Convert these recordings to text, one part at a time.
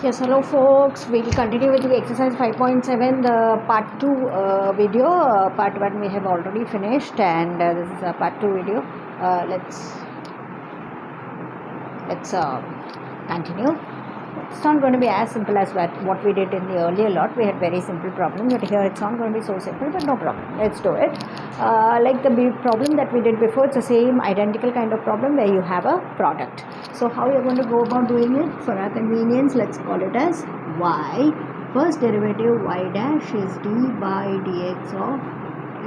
Yes, hello folks. We'll continue with the exercise 5.7, the part 2 video. Part 1 we have already finished, and this is a part 2 video. Let's continue. It's not going to be as simple as what we did in the earlier lot. We had very simple problem, but here it's not going to be so simple, but no problem. Let's do it. Like the problem that we did before, it's the same identical kind of problem where you have a product. So how you're going to go about doing it? For our convenience, let's call it as y. First derivative y dash is d by dx of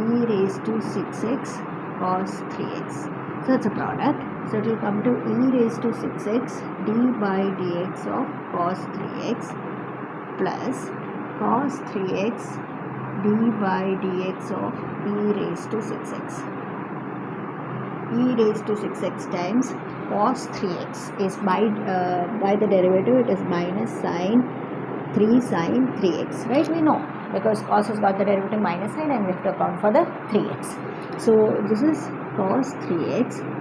e raised to 6x cos 3x. So it's a product. So it will come to e raised to 6x d by dx of cos 3x plus cos 3x d by dx of e raised to 6x. E raised to 6x times cos 3x is by the derivative, it is minus sine 3 sine 3x, right? We know because cos has got the derivative minus sign and we have to account for the 3x. So this is cos 3x.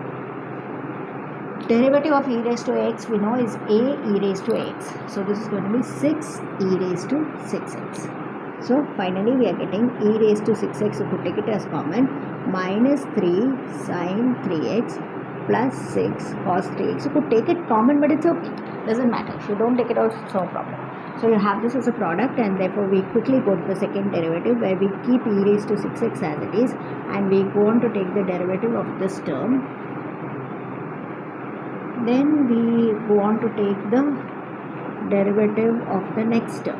Derivative of e raised to x we know is a e raised to x. So this is going to be 6 e raised to 6x. So finally we are getting e raised to 6x. You could take it as common, minus 3 sine 3x plus 6 cos 3x. You could take it common, but it's okay. Doesn't matter. If you don't take it out, it's no problem. So you have this as a product, and therefore we quickly go to the second derivative where we keep e raised to 6x as it is, and we go on to take the derivative of this term. Then we go on to take the derivative of the next term.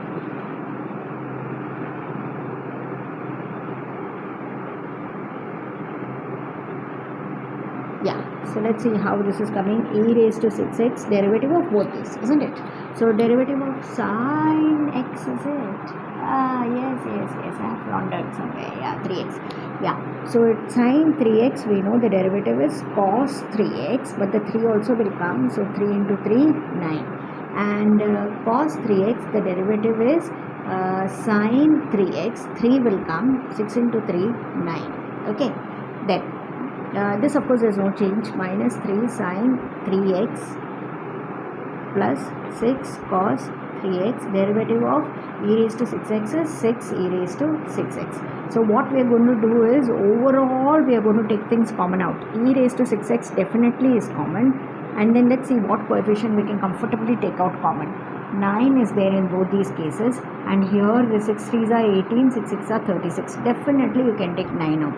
Yeah, so let's see how this is coming. E raised to 6x, derivative of both these, isn't it? So derivative of sine x, is it? Yes, I have floundered somewhere. Yeah, 3x. Yeah, so it's sine 3x, we know the derivative is cos 3x, but the 3 also will come. So 3 into 3, 9. And cos 3x, the derivative is sine 3x, 3 will come. 6 into 3, 9. Okay, then. This of course there is no change, minus 3 sine 3x plus 6 cos 3x, derivative of e raised to 6x is 6 e raised to 6x. So what we are going to do is, overall we are going to take things common out. E raised to 6x definitely is common, and then let's see what coefficient we can comfortably take out common. 9 is there in both these cases, and here the 6 3s are 18, 6 6 are 36. Definitely you can take 9 out.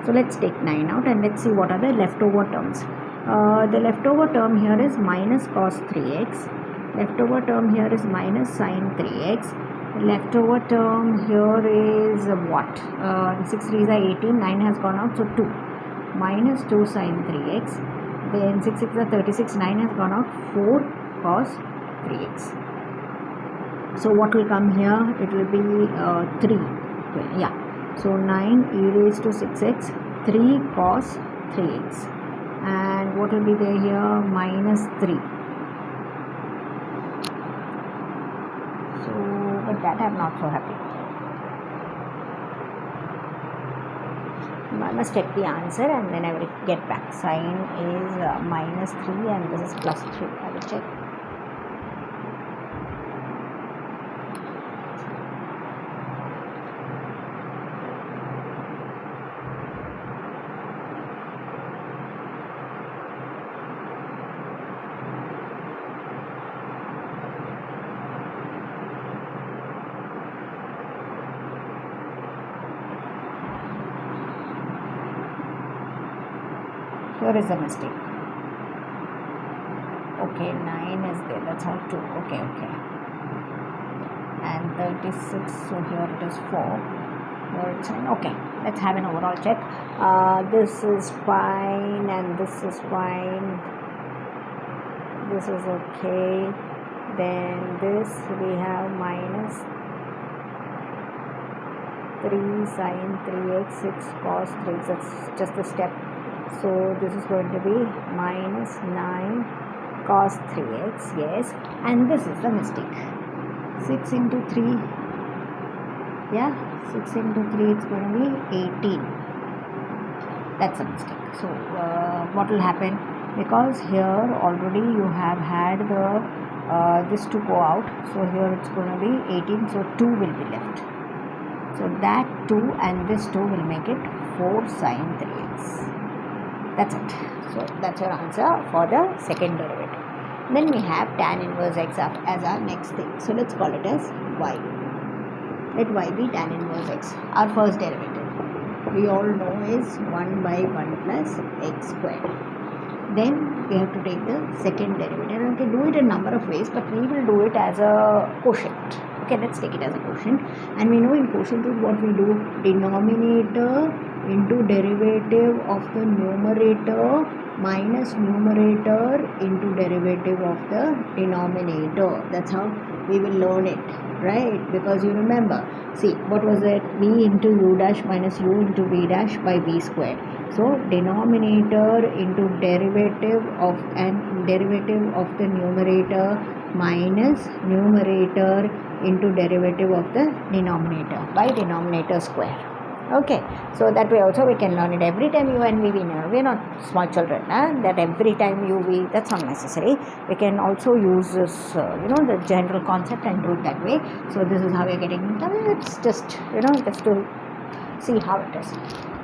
So let's take 9 out and let's see what are the leftover terms. The leftover term here is minus cos 3x. Leftover term here is minus sine 3x. Leftover term here is what? 6 3s are 18, 9 has gone out, so 2. Minus 2 sine 3x. Then 6 6 are 36, 9 has gone out, 4 cos 3x. So what will come here? It will be 3. Yeah. So 9 e raised to 6x, 3 cos 3x. And what will be there here? Minus 3. So, but that I'm not so happy. I must check the answer and then I will get back. Sine is minus 3 and this is plus 3. I will check. Here is a mistake. Okay, 9 is there, that's all 2. Okay. And 36, so here it is 4. Here it's 9. Okay, let's have an overall check. This is fine and this is fine. This is okay. Then this we have minus 3 sine 3x, 6 cos 3x. That's just a step. So this is going to be minus 9 cos 3x, yes, and this is the mistake. 6 into 3, yeah, 6 into 3, it's going to be 18. That's a mistake. So what will happen? Because here already you have had the this to go out, so here it's going to be 18, so 2 will be left. So that 2 and this 2 will make it 4 sine 3x. That's it. So that's your answer for the second derivative. Then we have tan inverse x as our next thing. So let's call it as y. Let y be tan inverse x. Our first derivative, we all know, is 1 by 1 plus x squared. Then we have to take the second derivative, and we can do it in a number of ways, but we will do it as a quotient. Okay, let's take it as a quotient. And we know in quotient rule what we do: denominator into derivative of the numerator minus numerator into derivative of the denominator. That's how we will learn it, right? Because you remember, see, what was it? V into u dash minus u into v dash by v squared. So denominator into derivative of the numerator minus numerator into derivative of the denominator by denominator square. Okay, so that way also we can learn it every time u and v we know. We are not small children, that every time u v, that's not necessary. We can also use this, the general concept and do it that way. So this is how we are getting it. It's just, just to see how it is.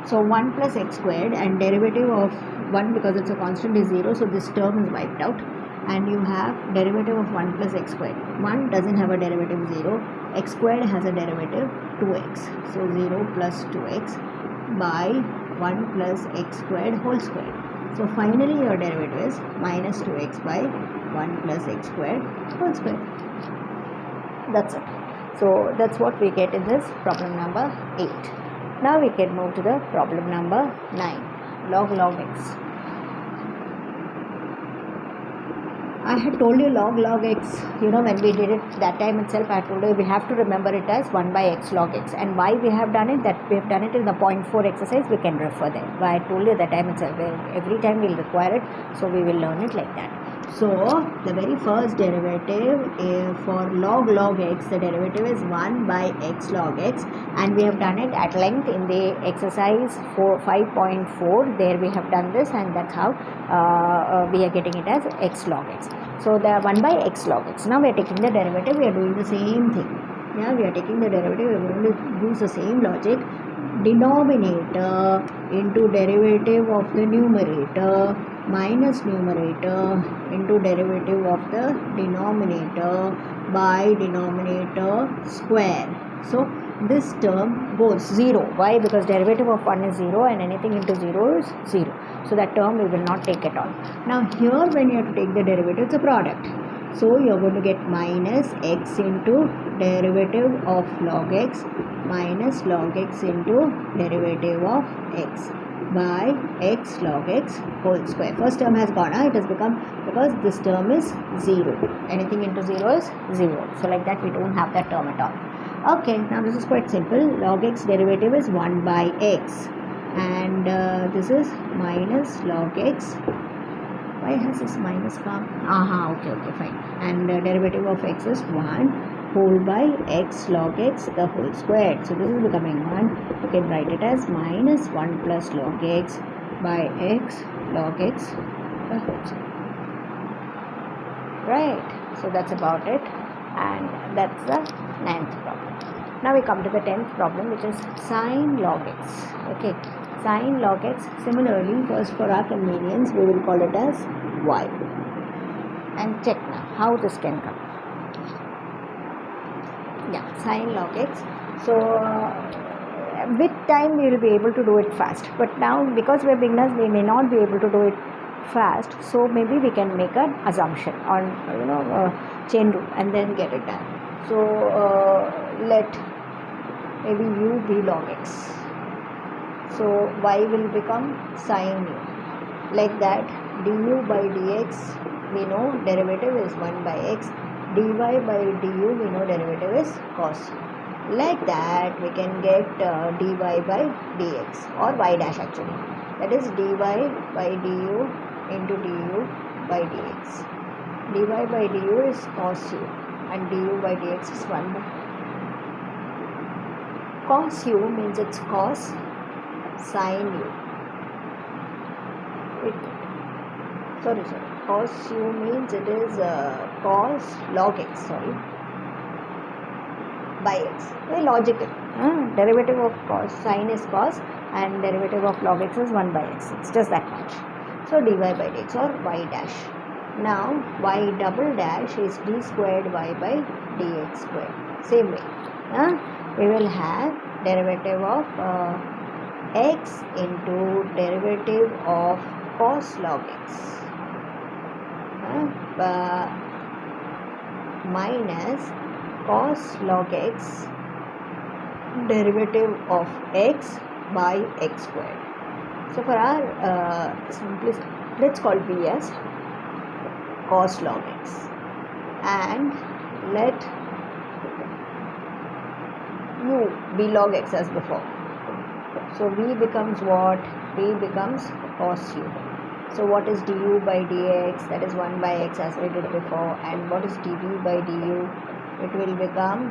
So 1 plus x squared, and derivative of 1, because it's a constant, is 0, so this term is wiped out, and you have derivative of 1 plus x squared. 1 doesn't have a derivative 0, x squared has a derivative 2x, so 0 plus 2x by 1 plus x squared whole squared. So finally your derivative is minus 2x by 1 plus x squared whole squared. That's it. So that's what we get in this problem number 8. Now we can move to the problem number 9, log x. I had told you log x, when we did it that time itself, I told you we have to remember it as 1 by x log x. And why we have done it, that we have done it in the point 4 exercise, we can refer there. Why I told you that time itself, every time we will require it, so we will learn it like that. So the very first derivative for log x, the derivative is 1 by x log x, and we have done it at length in the exercise 5.4. There we have done this, and that's how we are getting it as x log x. So the 1 by x log x. Now we are taking the derivative, we are doing the same thing. Yeah, we are taking the derivative, we are going to use the same logic. Denominator into derivative of the numerator minus numerator into derivative of the denominator by denominator square. So this term goes 0. Why? Because derivative of 1 is 0 and anything into 0 is 0. So that term we will not take at all. Now here when you have to take the derivative, it's a product. So you are going to get minus x into derivative of log x minus log x into derivative of x by x log x whole square. First term has gone, it has become, because this term is 0. Anything into 0 is 0. So like that we don't have that term at all. Okay, now this is quite simple. Log x derivative is 1 by x, and this is minus log x. Why has this minus come? Okay, fine. And derivative of x is 1 whole by x log x the whole squared. So this is becoming 1. You can write it as minus 1 plus log x by x log x the whole squared. Right. So that's about it. And that's the 9th problem. Now we come to the 10th problem, which is sine log x. Okay. Sine log x, similarly, first for our convenience, we will call it as y. And check now how this can come. Yeah, sine log x. So with time we will be able to do it fast. But now because we are beginners, we may not be able to do it fast. So maybe we can make an assumption on chain rule and then get it done. So let maybe u be log x. So y will become sine u. Like that, du by dx, we know derivative is 1 by x. Dy by du, we know derivative is cos. Like that, we can get dy by dx, or y dash actually. That is dy by du into du by dx. Dy by du is cos u, and du by dx is 1 by. Cos u means it's cos sine u. Cos u means it is cos log x, sorry, by x. Very logical. Derivative of cos, sine is cos, and derivative of log x is 1 by x. It's just that much. So dy by dx or y dash. Now y double dash is d squared y by dx squared. Same way. We will have derivative of x into derivative of cos log x minus cos log x derivative of x by x squared. So for our simplicity, let's call b as cos log x, and let u be log x as before. So v becomes what? v becomes cos u. So what is du by dx? That is 1 by x as we did before. And what is dv by du? It will become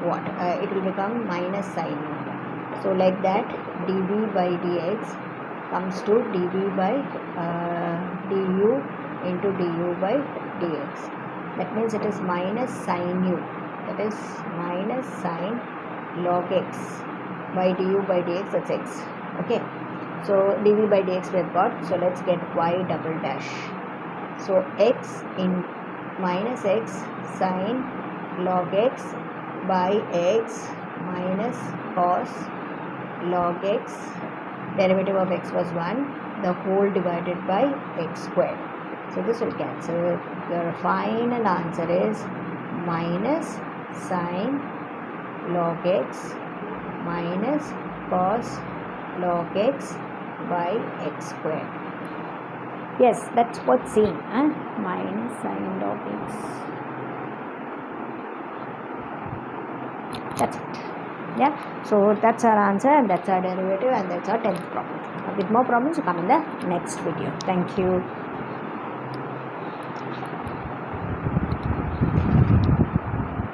what? It will become minus sine u. So like that, dv by dx comes to dv by du into du by dx. That means it is minus sine u. That is minus sine log x by du by dx. That's x. Okay. So dv by dx we have got. So let's get y double dash. So x in minus x sine log x by x minus cos log x. Derivative of x was 1. The whole divided by x squared. So this will cancel. Your final answer is minus sine log x minus cos log x by x squared. Yes, that's what's seen. Minus sine log x. That's it. Yeah. So that's our answer, and that's our derivative, and that's our 10th problem. A bit more problems will come in the next video. Thank you.